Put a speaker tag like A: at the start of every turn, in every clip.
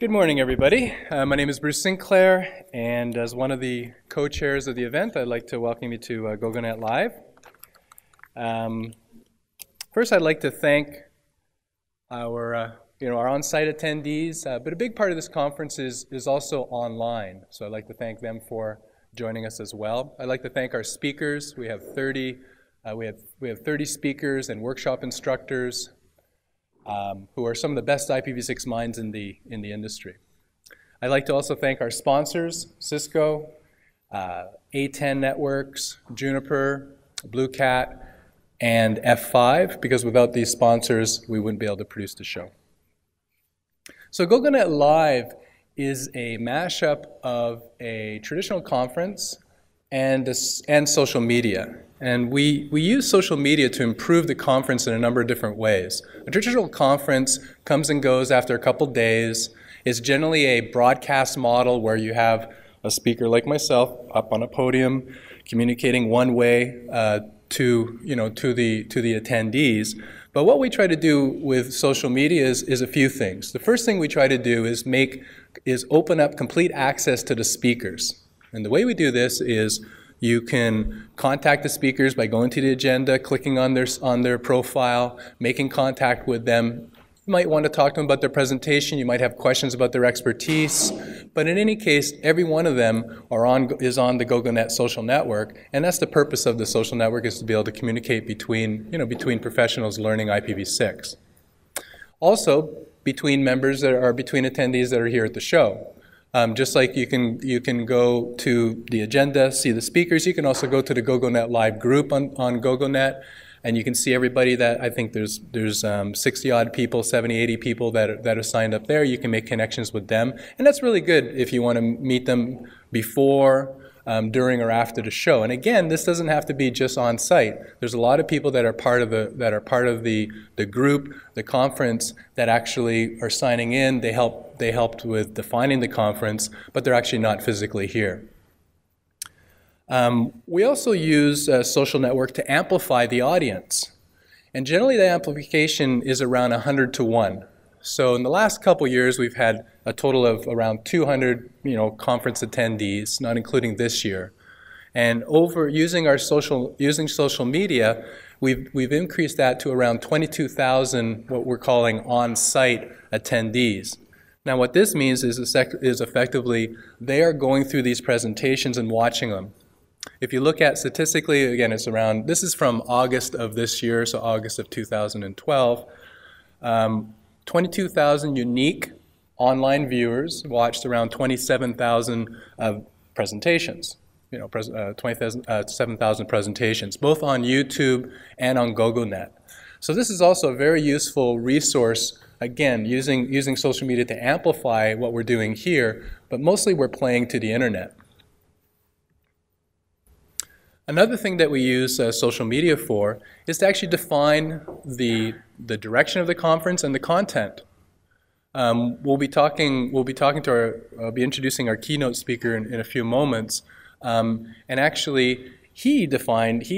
A: Good morning, everybody. My name is Bruce Sinclair, and as one of the co-chairs of the event, I'd like to welcome you to gogoNET Live. First, I'd like to thank our on-site attendees, but a big part of this conference is also online, so I'd like to thank them for joining us as well. I'd like to thank our speakers. We have 30 speakers and workshop instructors who are some of the best IPv6 minds in the industry. I'd like to also thank our sponsors, Cisco, A10 Networks, Juniper, Blue Cat, and F5, because without these sponsors, we wouldn't be able to produce the show. So gogoNET Live is a mashup of a traditional conference and social media. And we use social media to improve the conference in a number of different ways. A traditional conference comes and goes after a couple days. It's generally a broadcast model where you have a speaker like myself up on a podium communicating one way to the attendees. But what we try to do with social media is a few things. The first thing we try to do is open up complete access to the speakers. And the way we do this is you can contact the speakers by going to the agenda, clicking on their profile, making contact with them. You might want to talk to them about their presentation. You might have questions about their expertise. But in any case, every one of them is on the gogoNET social network, and that's the purpose of the social network, is to be able to communicate between professionals learning IPv6. Also, between attendees that are here at the show. Just like you can go to the agenda, see the speakers, you can also go to the gogoNET Live group on gogoNET, and you can see everybody that I think there's 60-odd people, 70, 80 people that are signed up there. You can make connections with them, and that's really good if you want to meet them before, during, or after the show. And again, this doesn't have to be just on site. There's a lot of people that are part of the group, the conference, that actually are signing in. They helped with defining the conference, but they're actually not physically here. We also use a social network to amplify the audience. And generally the amplification is around 100 to 1. So in the last couple years, we've had a total of around 200 conference attendees, not including this year. And using social media, we've increased that to around 22,000 what we're calling on-site attendees. Now what this means is effectively they are going through these presentations and watching them. If you look at statistically, again, this is from August of this year, so August of 2012, 22,000 unique online viewers watched around 27,000 presentations, 27,000 presentations, both on YouTube and on gogoNET. So this is also a very useful resource, again, using social media to amplify what we're doing here, but mostly we're playing to the internet. Another thing that we use social media for is to actually define the direction of the conference and the content. I'll be introducing our keynote speaker in a few moments, and actually he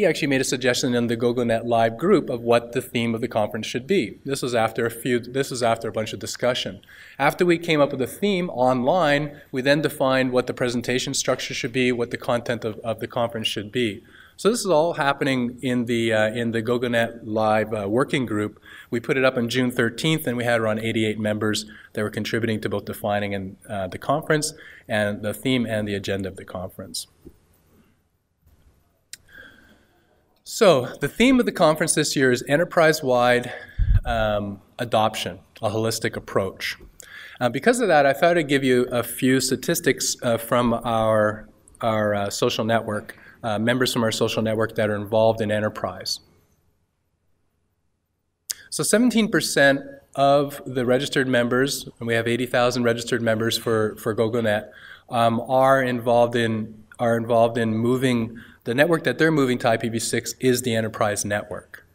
A: actually made a suggestion in the gogoNET Live group of what the theme of the conference should be. This was after a bunch of discussion. After we came up with a theme online, we then defined what the presentation structure should be, what the content of the conference should be. So this is all happening in the gogoNET Live working group. We put it up on June 13th, and we had around 88 members that were contributing to both defining the conference and the theme and the agenda of the conference. So the theme of the conference this year is enterprise-wide adoption, a holistic approach. Because of that, I thought I'd give you a few statistics from our social network, members from our social network that are involved in enterprise. So 17% of the registered members, and we have 80,000 registered members for gogoNET, are involved in moving. The network that they're moving to IPv6 is the enterprise network.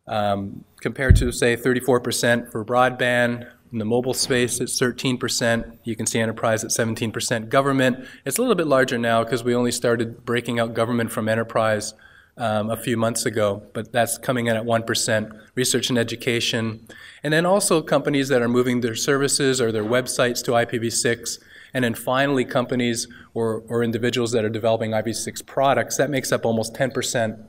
A: Compared to, say, 34% for broadband. In the mobile space, it's 13%. You can see enterprise at 17%. Government, it's a little bit larger now because we only started breaking out government from enterprise a few months ago, but that's coming in at 1%. Research and education, and then also companies that are moving their services or their websites to IPv6, and then finally companies or individuals that are developing IPv6 products. That makes up almost 10%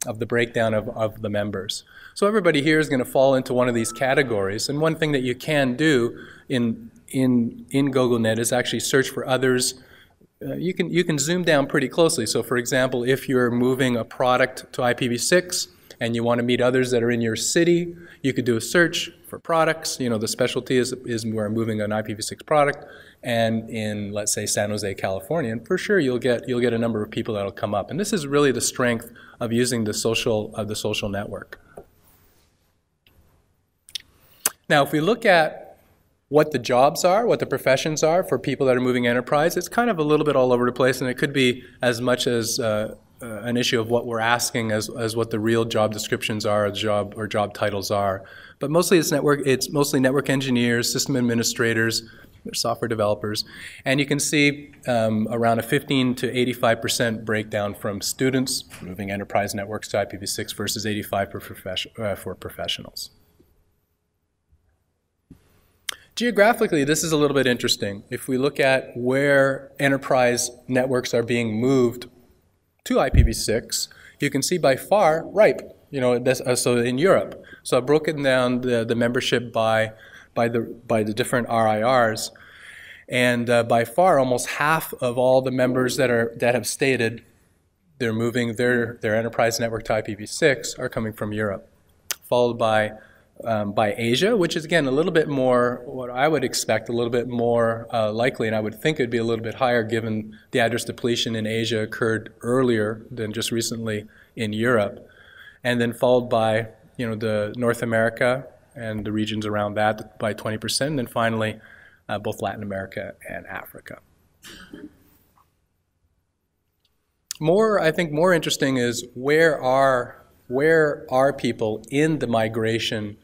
A: of the breakdown of the members. So everybody here is going to fall into one of these categories, and one thing that you can do in gogoNET is actually search for others. You can zoom down pretty closely. So for example, if you're moving a product to IPv6 and you want to meet others that are in your city, you could do a search for products. You know, the specialty is we're moving an IPv6 product, and in, let's say, San Jose, California, and for sure you'll get a number of people that'll come up. And this is really the strength of using the social network. Now, if we look at what the jobs are, what the professions are for people that are moving enterprise, it's kind of a little bit all over the place, and it could be as much as an issue of what we're asking as what the real job descriptions are, job titles are. But mostly it's mostly network engineers, system administrators, software developers, and you can see around a 15 to 85% breakdown from students moving enterprise networks to IPv6 versus 85% for professionals. Geographically, this is a little bit interesting. If we look at where enterprise networks are being moved to IPv6, you can see by far ripe. You know, so in Europe. So I've broken down the membership by the different RIRs, and by far almost half of all the members that have stated they're moving their enterprise network to IPv6 are coming from Europe, followed by Asia, which is again a little bit more, what I would expect, a little bit more likely, and I would think it'd be a little bit higher given the address depletion in Asia occurred earlier than just recently in Europe, and then followed by, you know, the North America and the regions around that by 20%, and then finally both Latin America and Africa. I think more interesting is where are people in the migration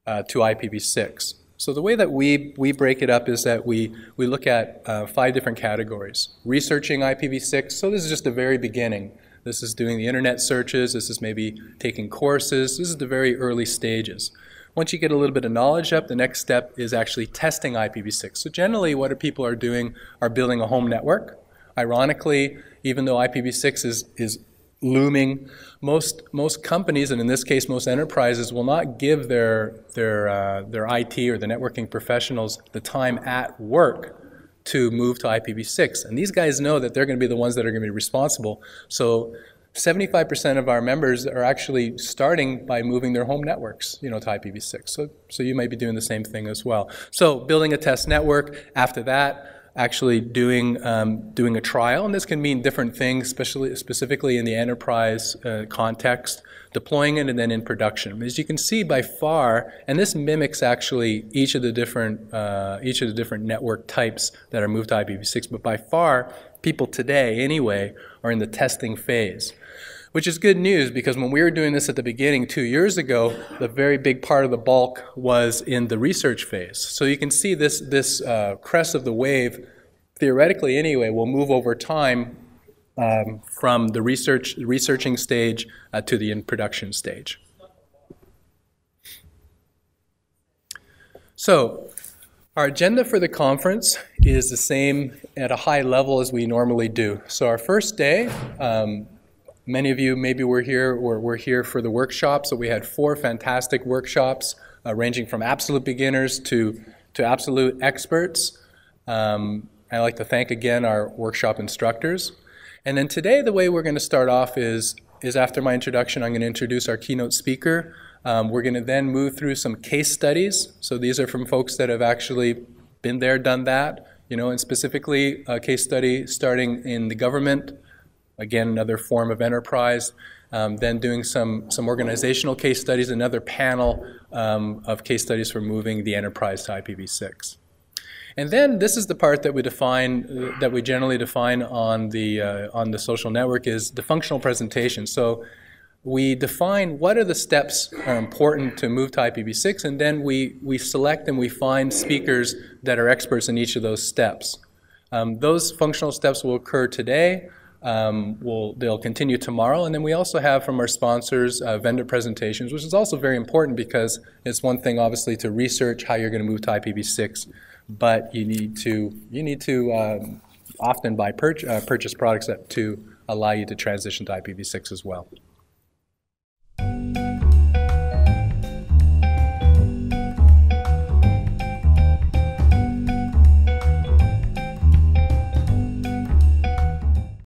A: to IPv6. So the way that we break it up is that we look at 5 different categories. Researching IPv6, so this is just the very beginning. This is doing the internet searches, this is maybe taking courses, this is the very early stages. Once you get a little bit of knowledge up, the next step is actually testing IPv6. So generally what people are doing are building a home network. Ironically, even though IPv6 is looming, most companies, and in this case most enterprises, will not give their IT or the networking professionals the time at work to move to IPv6. And these guys know that they're going to be the ones that are going to be responsible. So 75% of our members are actually starting by moving their home networks, you know, to IPv6. So you might be doing the same thing as well. So building a test network, after that, actually doing a trial, and this can mean different things, specifically in the enterprise context, deploying it, and then in production. As you can see, by far, and this mimics actually each of the different network types that are moved to IPv6, but by far, people today, anyway, are in the testing phase. Which is good news, because when we were doing this at the beginning 2 years ago, the very big part of the bulk was in the research phase. So you can see this crest of the wave, theoretically anyway, will move over time from the researching stage to the in-production stage. So our agenda for the conference is the same at a high level as we normally do. So our first day, many of you maybe were here for the workshops. So we had 4 fantastic workshops ranging from absolute beginners to absolute experts. I'd like to thank again our workshop instructors. And then today the way we're going to start off is after my introduction, I'm going to introduce our keynote speaker. We're going to then move through some case studies. So these are from folks that have actually been there, done that, you know, and specifically a case study starting in the government. Again, another form of enterprise, then doing some organizational case studies, another panel of case studies for moving the enterprise to IPv6. And then this is the part that we generally define on the social network, is the functional presentation. So we define what are the steps are important to move to IPv6, and then we select and we find speakers that are experts in each of those steps. Those functional steps will occur today. they'll continue tomorrow. And then we also have from our sponsors vendor presentations, which is also very important because it's one thing obviously to research how you're going to move to IPv6, but you need to often buy purchase products to allow you to transition to IPv6 as well.